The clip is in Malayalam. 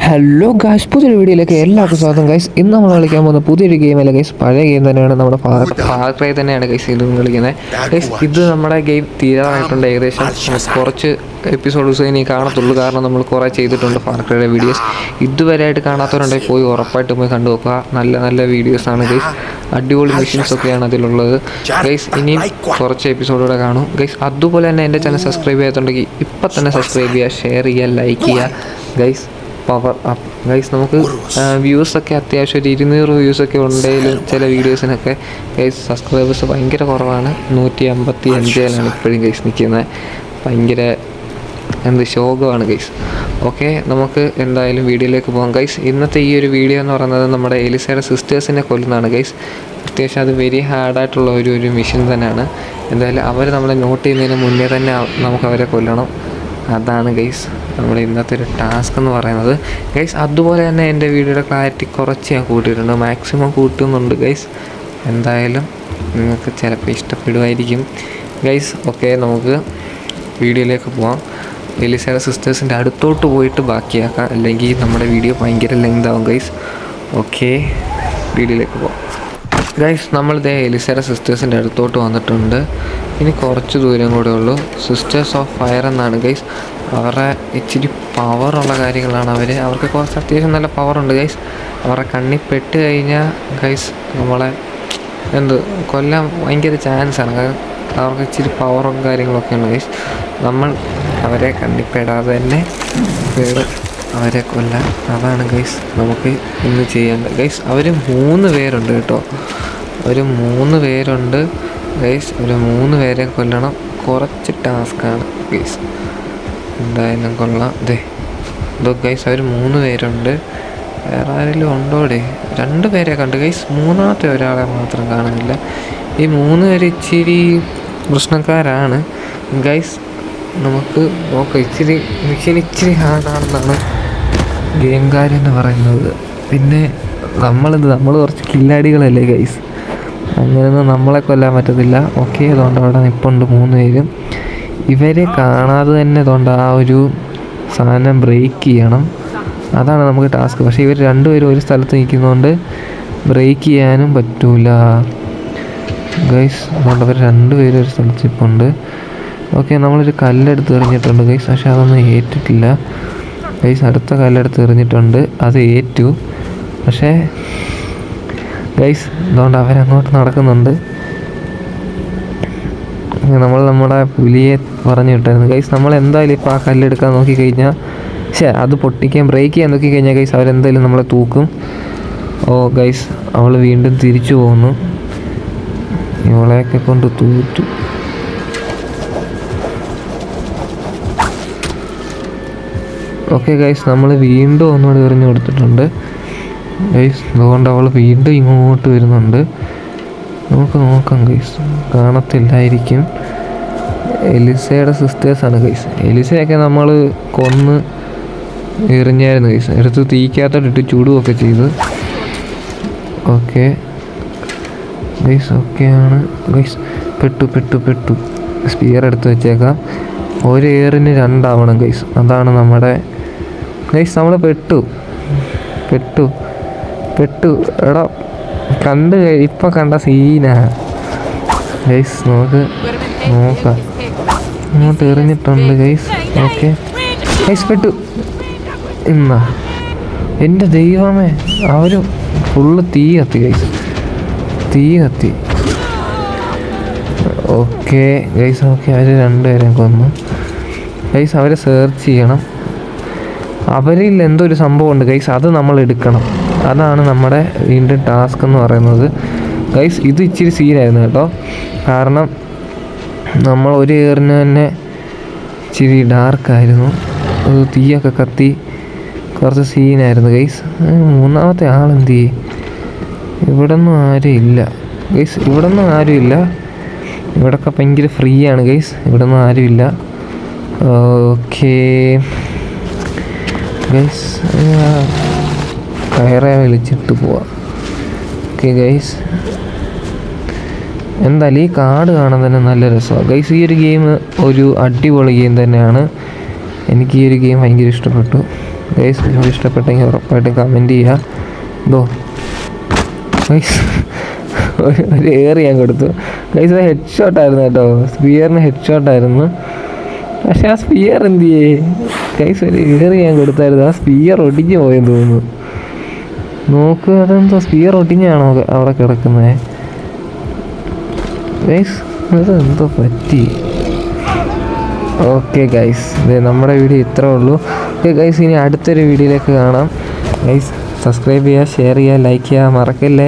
ഹലോ ഗൈസ്, പുതിയൊരു വീഡിയോയിലേക്ക് എല്ലാവർക്കും സ്വാഗതം ഗൈസ്. ഇന്ന് നമ്മൾ കളിക്കാൻ പോകുന്ന പുതിയൊരു ഗെയിമല്ല ഗൈസ്, പഴയ ഗെയിം തന്നെയാണ്. നമ്മുടെ ഫാർ ക്രൈ തന്നെയാണ് ഗൈസ് ഇതും കളിക്കുന്നത് ഗൈസ്. ഇത് നമ്മുടെ ഗെയിം തീരാറായിട്ടുണ്ട്. ഏകദേശം കുറച്ച് എപ്പിസോഡ്സ് ഇനി കാണത്തുള്ളൂ, കാരണം നമ്മൾ കുറേ ചെയ്തിട്ടുണ്ട് ഫാർ ക്രൈയുടെ വീഡിയോസ്. ഇതുവരെയായിട്ട് കാണാത്തവരുണ്ടെങ്കിൽ പോയി ഉറപ്പായിട്ട് പോയി കണ്ടു നോക്കുക. നല്ല നല്ല വീഡിയോസാണ് ഗൈസ്, അടിപൊളി മെഷീൻസ് ഒക്കെയാണ് അതിലുള്ളത് ഗൈസ്. ഇനിയും കുറച്ച് എപ്പിസോഡുകൂടെ കാണും ഗൈസ്. അതുപോലെ തന്നെ എൻ്റെ ചാനൽ സബ്സ്ക്രൈബ് ചെയ്യാത്തുണ്ടെങ്കിൽ ഇപ്പം തന്നെ സബ്സ്ക്രൈബ് ചെയ്യുക, ഷെയർ ചെയ്യുക, ലൈക്ക് ചെയ്യുക ഗൈസ്. Power up guys. നമുക്ക് വ്യൂസൊക്കെ അത്യാവശ്യം ഒരു 200 വ്യൂസൊക്കെ ഉണ്ടെങ്കിലും ചില വീഡിയോസിനൊക്കെ ഗൈസ് സബ്സ്ക്രൈബേഴ്സ് ഭയങ്കര കുറവാണ്. 155 ഇപ്പോഴും ഗൈസ് നിൽക്കുന്നത്. ഭയങ്കര ശോകമാണ് ഗൈസ്. ഓക്കെ, നമുക്ക് എന്തായാലും വീഡിയോയിലേക്ക് പോകാം ഗൈസ്. ഇന്നത്തെ ഈ ഒരു വീഡിയോ എന്ന് പറയുന്നത് നമ്മുടെ എലിസയുടെ സിസ്റ്റേഴ്സിനെ കൊല്ലുന്നതാണ് ഗൈസ്. അത്യാവശ്യം അത് വെരി ഹാർഡായിട്ടുള്ള ഒരു മിഷൻ തന്നെയാണ്. എന്തായാലും അവർ നമ്മളെ നോട്ട് ചെയ്യുന്നതിന് മുന്നേ തന്നെ നമുക്ക് അവരെ കൊല്ലണം. അതാണ് ഗൈസ് നമ്മുടെ ഇന്നത്തെ ഒരു ടാസ്ക് എന്ന് പറയുന്നത് ഗൈസ്. അതുപോലെ തന്നെ എൻ്റെ വീഡിയോയുടെ ക്ലാരിറ്റി കുറച്ച് ഞാൻ കൂട്ടിയിട്ടുണ്ട്, മാക്സിമം കൂട്ടുന്നുണ്ട് ഗൈസ്. എന്തായാലും നിങ്ങൾക്ക് ചിലപ്പോൾ ഇഷ്ടപ്പെടുമായിരിക്കും ഗൈസ്. ഓക്കെ, നമുക്ക് വീഡിയോയിലേക്ക് പോകാം. എലിസയുടെ സിസ്റ്റേഴ്സിൻ്റെ അടുത്തോട്ട് പോയിട്ട് ബാക്കിയാക്കാം, അല്ലെങ്കിൽ നമ്മുടെ വീഡിയോ ഭയങ്കര ലെങ്ത് ആവും ഗൈസ്. ഓക്കെ, വീഡിയോയിലേക്ക് പോകാം ഗൈസ്. നമ്മളിതേ എലിസയുടെ സിസ്റ്റേഴ്സിൻ്റെ അടുത്തോട്ട് വന്നിട്ടുണ്ട്. ഇനി കുറച്ച് ദൂരം കൂടെ ഉള്ളൂ. സിസ്റ്റേഴ്സ് ഓഫ് ഫയർ എന്നാണ് ഗൈസ്. അവരുടെ ഇച്ചിരി പവറുള്ള കാര്യങ്ങളാണ് അവർക്ക് കുറച്ച് അത്യാവശ്യം നല്ല പവറുണ്ട് ഗൈസ്. അവരുടെ കണ്ണിൽ പെട്ട് കഴിഞ്ഞാൽ ഗൈസ് നമ്മളെ കൊല്ലാൻ ഭയങ്കര ചാൻസാണ്. കാരണം അവർക്ക് ഇച്ചിരി പവറും കാര്യങ്ങളൊക്കെയാണ് ഗൈസ്. നമ്മൾ അവരെ കണ്ണിപ്പെടാതെ തന്നെ അവരെ കൊല്ലാൻ. അതാണ് ഗൈസ് നമുക്ക് ഇന്ന് ചെയ്യേണ്ടത് ഗൈസ്. അവർ 3 പേരുണ്ട് കേട്ടോ. അവർ 3 പേരുണ്ട് ഗൈസ്. അവർ 3 പേരെ കൊല്ലണം. കുറച്ച് ടാസ്ക്കാണ് ഗൈസ്. എന്തായാലും കൊള്ളാം. ഇതോ ഗൈസ്, അവർ 3 പേരുണ്ട്. വേറെ ആരെങ്കിലും ഉണ്ടോടെ? 2 പേരെ കണ്ട് ഗൈസ്. 3ാമത്തെ ഒരാളെ മാത്രം കാണുന്നില്ല. ഈ 3 പേര് ഇച്ചിരി പ്രശ്നക്കാരാണ് ഗൈസ്. നമുക്ക് നോക്കാം. ഇച്ചിരി ഹാർഡാണെന്നാണ് ഗെയിംകാരെന്ന് പറയുന്നത്. പിന്നെ നമ്മൾ കുറച്ച് കില്ലാടികളല്ലേ ഗൈസ്, അങ്ങനെയൊന്നും നമ്മളെ കൊല്ലാൻ പറ്റത്തില്ല. ഓക്കെ, അതുകൊണ്ട് അവിടെ നിൽപ്പുണ്ട് 3 പേരും. ഇവരെ കാണാതെ തന്നെ അതുകൊണ്ട് ആ ഒരു സാധനം ബ്രേക്ക് ചെയ്യണം. അതാണ് നമുക്ക് ടാസ്ക്. പക്ഷേ ഇവർ 2 പേരും ഒരു സ്ഥലത്ത് നിൽക്കുന്നതുകൊണ്ട് ബ്രേക്ക് ചെയ്യാനും പറ്റൂല ഗൈസ്. അതുകൊണ്ട് അവർ 2 പേരും ഒരു സ്ഥലത്ത് ഇപ്പുണ്ട്. ഓക്കെ, നമ്മളൊരു കല്ലെടുത്ത് എറിഞ്ഞിട്ടുണ്ട് ഗൈസ്, പക്ഷേ അതൊന്നും ഏറ്റിട്ടില്ല ഗൈസ്. അടുത്ത കല്ലെടുത്ത് എറിഞ്ഞിട്ടുണ്ട്, അത് ഏറ്റു. പക്ഷേ ഗൈസ് അതുകൊണ്ട് അവരങ്ങോട്ട് നടക്കുന്നുണ്ട്. നമ്മൾ നമ്മുടെ പുലിയെ പറഞ്ഞു വിട്ടായിരുന്നു ഗൈസ്. നമ്മൾ എന്തായാലും ഇപ്പോൾ ആ കല്ലെടുക്കാൻ നോക്കിക്കഴിഞ്ഞാൽ അത് പൊട്ടിക്കാൻ ബ്രേക്ക് ചെയ്യാൻ നോക്കിക്കഴിഞ്ഞാൽ ഗൈസ് അവരെന്തായാലും നമ്മളെ തൂക്കും. ഓ ഗൈസ്, അവൾ വീണ്ടും തിരിച്ചു പോകുന്നു. ഇവളെയൊക്കെ കൊണ്ട് തൂറ്റു. ഓക്കെ ഗൈസ്, നമ്മൾ വീണ്ടും ഒന്നുകൂടി എറിഞ്ഞു കൊടുത്തിട്ടുണ്ട് ഗൈസ്. അതുകൊണ്ട് അവൾ വീണ്ടും ഇങ്ങോട്ട് വരുന്നുണ്ട്. നമുക്ക് നോക്കാം ഗൈസ്, കാണത്തില്ലായിരിക്കും. എലിസയുടെ സിസ്റ്റേഴ്സാണ് ഗൈസ്. എലിസയൊക്കെ നമ്മൾ കൊന്ന് എറിഞ്ഞായിരുന്നു ഗൈസ്. എടുത്ത് തീക്കകത്തോട്ടിട്ട് ചൂടുമൊക്കെ ചെയ്ത്. ഓക്കെ ഗൈസ്, ഓക്കെയാണ് ഗൈസ്. പെട്ടു. സ്പിയർ എടുത്ത് വെച്ചേക്കാം. ഒരു എയറിന് 2 ആവണം ഗൈസ്. അതാണ് നമ്മുടെ ഗൈസ്. നമ്മൾ പെട്ടു എടാ. ഇപ്പം കണ്ട സീനാ ഗൈസ്. നമുക്ക് നോക്കാം. ഇങ്ങോട്ട് എറിഞ്ഞിട്ടുണ്ട് ഗൈസ്. ഓക്കെ ഗൈസ്, പെട്ടു. എൻ്റെ ദൈവമേ, അവർ ഫുള്ള് തീ കത്തി ഗൈസ്. Okay guys. ഓക്കെ, അവർ 2 പേരെ കൊന്നു ഗൈസ്. അവരെ സെർച്ച് ചെയ്യണം. അവരിൽ എന്തോ ഒരു സംഭവമുണ്ട് ഗൈസ്, അത് നമ്മൾ എടുക്കണം. അതാണ് നമ്മുടെ വീണ്ടും ടാസ്ക് എന്ന് പറയുന്നത് ഗൈസ്. ഇത് ഇച്ചിരി സീനായിരുന്നു കേട്ടോ, കാരണം നമ്മൾ ഒരു എയറിന് തന്നെ ഇച്ചിരി ഡാർക്കായിരുന്നു. തീയൊക്കെ കത്തി കുറച്ച് സീനായിരുന്നു ഗൈസ്. 3ാമത്തെ ആളെന്ത് ചെയ്യും? ഇവിടെ ഒന്നും ആരും ഇല്ല ഗൈസ്. ഇവിടെയൊക്കെ ഭയങ്കര ഫ്രീ ആണ് ഗൈസ്. ഇവിടെ ഒന്നും ആരുമില്ല. ഓക്കെ ഗൈസ്, കയറെ വിളിച്ചിട്ട് പോവാം. ഓക്കെ ഗൈസ്, എന്തായാലും ഈ കാർഡ് കാണാൻ തന്നെ നല്ല രസമാണ് ഗൈസ്. ഈ ഒരു ഗെയിം ഒരു അടിപൊളി ഗെയിം തന്നെയാണ്. എനിക്ക് ഈ ഒരു ഗെയിം ഭയങ്കര ഇഷ്ടപ്പെട്ടു. ഗൈസ് നിങ്ങൾക്ക് ഇഷ്ടപ്പെട്ടെങ്കിൽ ഉറപ്പായിട്ടും കമൻറ്റ് ചെയ്യുക. ഇതോ ഗൈസ് ഒരു ഏറ് ഞാൻ കൊടുത്തു ഗൈസ്. അത് ഹെഡ് ഷോട്ടായിരുന്നു കേട്ടോ, സ്പിയറിന് ഹെഡ് ഷോട്ടായിരുന്നു. പക്ഷെ ആ സ്പിയർ എന്ത് ചെയ്യേ ഗൈസ്, ഒരു ഏറ് ഞാൻ കൊടുത്തായിരുന്നു. ആ സ്പിയർ ഒടിഞ്ഞു പോയെന്ന് തോന്നുന്നു. നോക്ക്, അതെന്തോ സ്പിയർ ഒടിഞ്ഞാണോ അവിടെ കിടക്കുന്നത് ഗൈസ്? അതെന്തോ പറ്റി. ഓക്കെ ഗൈസ്, നമ്മുടെ വീഡിയോ ഇത്രേ ഉള്ളൂ. ഓക്കെ ഗൈസ്, ഇനി അടുത്തൊരു വീഡിയോയിലേക്ക് കാണാം ഗൈസ്. സബ്സ്ക്രൈബ് ചെയ്യുക, ഷെയർ ചെയ്യുക, ലൈക്ക് ചെയ്യുക മറക്കല്ലേ.